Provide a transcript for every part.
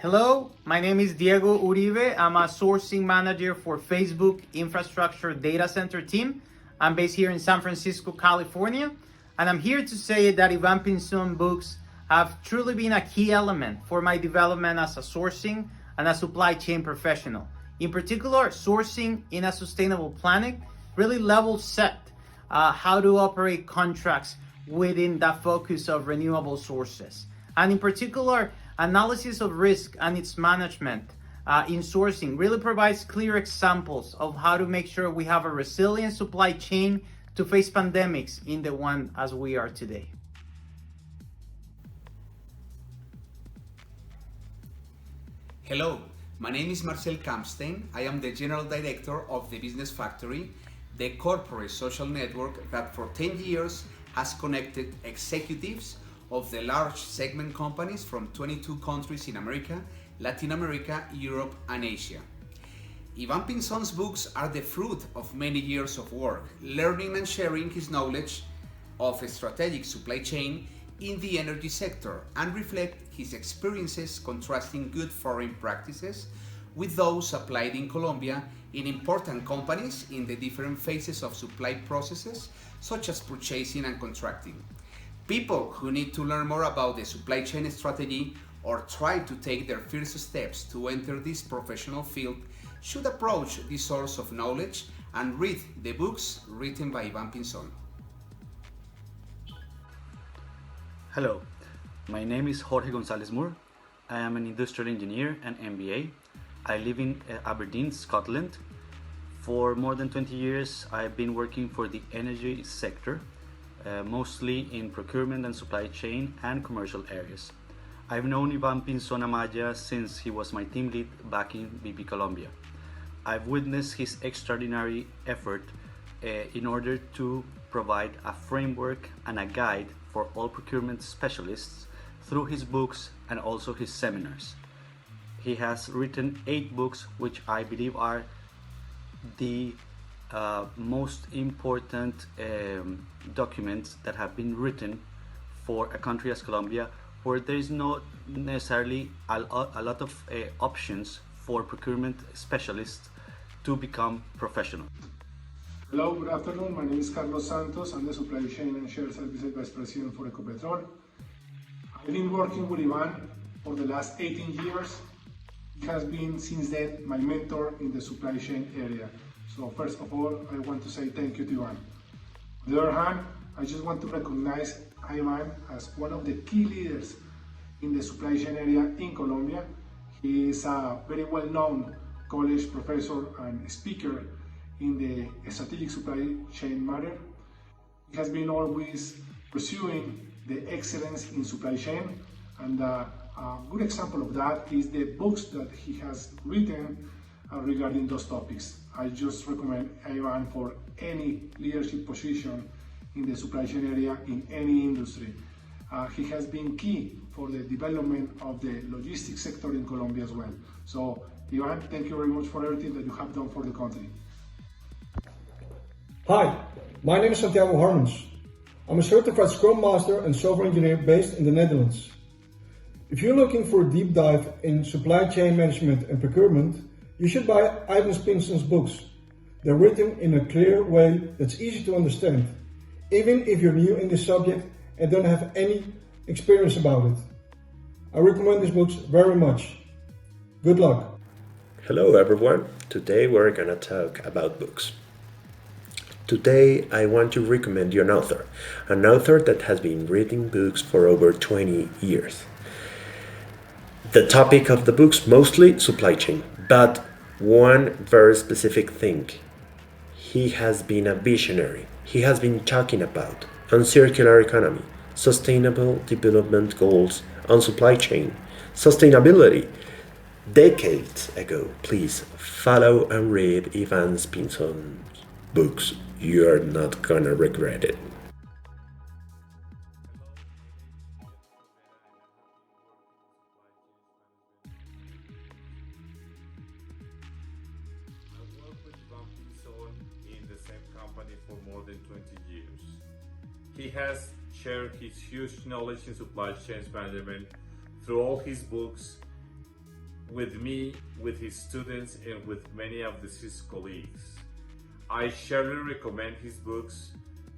Hello, my name is Diego Uribe. I'm a sourcing manager for Facebook Infrastructure Data Center team. I'm based here in San Francisco, California, and I'm here to say that Iván Pinzón books have truly been a key element for my development as a sourcing and a supply chain professional. In particular, sourcing in a sustainable planet really level set how to operate contracts within that focus of renewable sources. And in particular, analysis of risk and its management in sourcing really provides clear examples of how to make sure we have a resilient supply chain to face pandemics in the one as we are today. Hello, my name is Marcel Kampstein. I am the General Director of the Business Factory, the corporate social network that for 10 years has connected executives of the large segment companies from 22 countries in America, Latin America, Europe, and Asia. Iván Pinzón's books are the fruit of many years of work, learning and sharing his knowledge of a strategic supply chain in the energy sector and reflect his experiences contrasting good foreign practices with those applied in Colombia in important companies in the different phases of supply processes, such as purchasing and contracting. People who need to learn more about the supply chain strategy or try to take their first steps to enter this professional field should approach this source of knowledge and read the books written by Iván Pinzón. Hello, my name is Jorge González Moore. I am an industrial engineer and MBA. I live in Aberdeen, Scotland. For more than 20 years, I've been working for the energy sector, mostly in procurement and supply chain and commercial areas. I've known Iván Pinzón Amaya since he was my team lead back in BP Colombia. I've witnessed his extraordinary effort in order to provide a framework and a guide for all procurement specialists through his books and also his seminars. He has written 8 books, which I believe are the most important documents that have been written for a country as Colombia, where there is not necessarily a lot of options for procurement specialists to become professional. Hello, good afternoon. My name is Carlos Santos. I'm the Supply Chain and Shared Services Vice President for Ecopetrol. I've been working with Iván for the last 18 years. He has been since then my mentor in the supply chain area. So first of all, I want to say thank you to Iván. On the other hand, I just want to recognize Iván as one of the key leaders in the supply chain area in Colombia. He is a very well-known college professor and speaker in the strategic supply chain matter. He has been always pursuing the excellence in supply chain, and a good example of that is the books that he has written regarding those topics. I just recommend Iván for any leadership position in the supply chain area in any industry. He has been key for the development of the logistics sector in Colombia as well. So Iván, thank you very much for everything that you have done for the country. Hi, my name is Santiago Harmons. I'm a certified Scrum Master and software engineer based in the Netherlands. If you're looking for a deep dive in supply chain management and procurement, you should buy Iván Pinzón's books. They're written in a clear way that's easy to understand, even if you're new in this subject and don't have any experience about it. I recommend these books very much. Good luck. Hello everyone, today we're gonna talk about books. Today I want to recommend you an author that has been reading books for over 20 years. The topic of the books mostly supply chain, but one very specific thing. He has been a visionary. He has been talking about on circular economy, sustainable development goals, on supply chain, sustainability. Decades ago, please follow and read Iván Pinzón's books. You're not gonna regret it. I worked with Iván Pinzón in the same company for more than 20 years. He has shared his huge knowledge in supply chain management through all his books with me, with his students, and with many of his colleagues. I surely recommend his books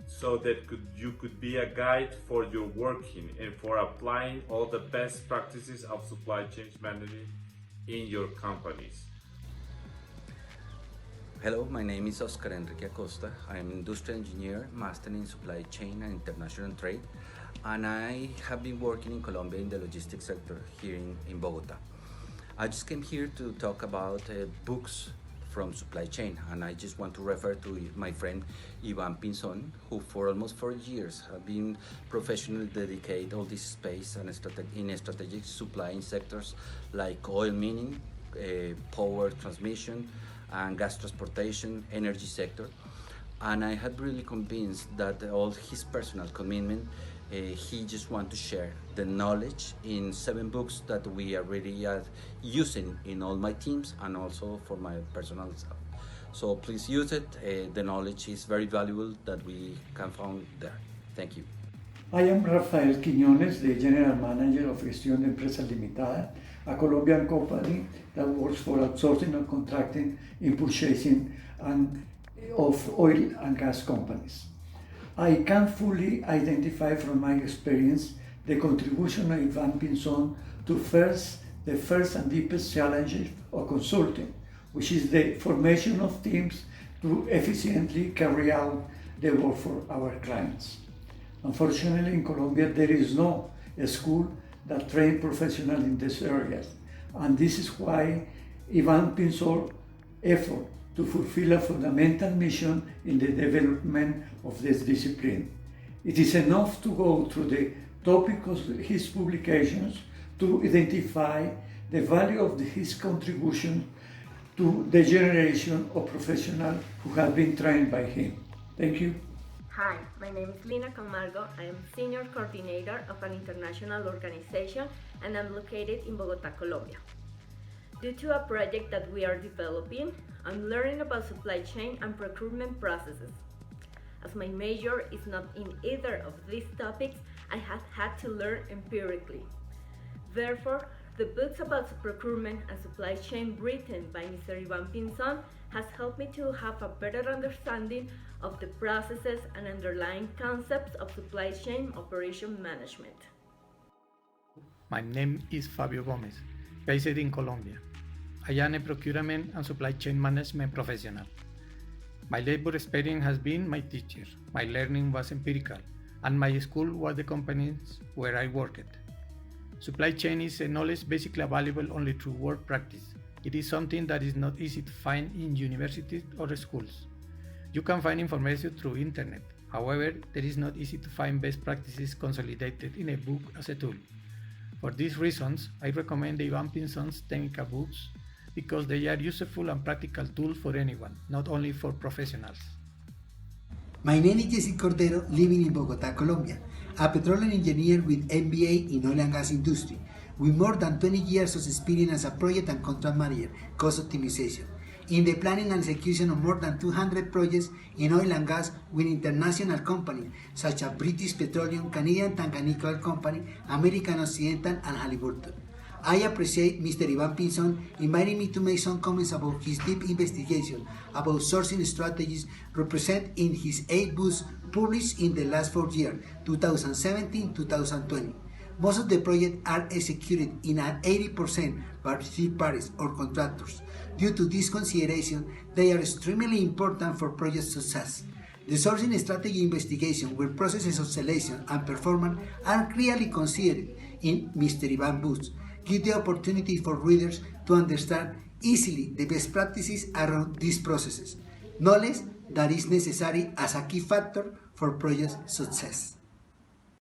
so that you could be a guide for your working and for applying all the best practices of supply chain management in your companies. Hello, my name is Oscar Enrique Acosta. I am an industrial engineer, master in supply chain and international trade, and I have been working in Colombia in the logistics sector here in Bogota. I just came here to talk about books from supply chain, and I just want to refer to my friend Iván Pinzón, who for almost 4 years have been professionally dedicated all this space and in strategic supply sectors like oil mining, power transmission, and gas transportation, energy sector. And I had really convinced that all his personal commitment, he just want to share the knowledge in 7 books that we are really using in all my teams and also for my personal self. So please use it. The knowledge is very valuable that we can find there. Thank you. I am Rafael Quiñones, the General Manager of Gestión de Empresas Limitada, a Colombian company that works for outsourcing and contracting in purchasing of oil and gas companies. I can fully identify from my experience the contribution of Iván Pinzón to the first and deepest challenge of consulting, which is the formation of teams to efficiently carry out the work for our clients. Unfortunately, in Colombia, there is no school that trains professionals in these areas, and this is why Iván Pinzón's effort to fulfill a fundamental mission in the development of this discipline. It is enough to go through the topic of his publications to identify the value of his contribution to the generation of professionals who have been trained by him. Thank you. Hi, my name is Lina Camargo. I am Senior Coordinator of an international organization and I'm located in Bogota, Colombia. Due to a project that we are developing, I'm learning about supply chain and procurement processes. As my major is not in either of these topics, I have had to learn empirically. Therefore, the books about procurement and supply chain written by Mr. Iván Pinzón has helped me to have a better understanding of the processes and underlying concepts of supply chain operation management. My name is Fabio Gomez, based in Colombia. I am a procurement and supply chain management professional. My labor experience has been my teacher. My learning was empirical, and my school was the companies where I worked. Supply chain is a knowledge basically available only through work practice. It is something that is not easy to find in universities or schools. You can find information through internet. However, it is not easy to find best practices consolidated in a book as a tool. For these reasons, I recommend the Iván Pinzón's technical books because they are useful and practical tools for anyone, not only for professionals. My name is Jesse Cordero, living in Bogota, Colombia, a petroleum engineer with MBA in oil and gas industry, with more than 20 years of experience as a project and contract manager, cost optimization, in the planning and execution of more than 200 projects in oil and gas with international companies such as British Petroleum, Canadian Tanganyika Oil Company, American Occidental, and Halliburton. I appreciate Mr. Iván Pinzón inviting me to make some comments about his deep investigation about sourcing strategies represented in his 8 books published in the last 4 years, 2017-2020. Most of the projects are executed in an 80% by third parties or contractors. Due to this consideration, they are extremely important for project success. The sourcing strategy investigation, where processes of selection and performance are clearly considered in Mr. Iván books, give the opportunity for readers to understand easily the best practices around these processes, knowledge that is necessary as a key factor for project success.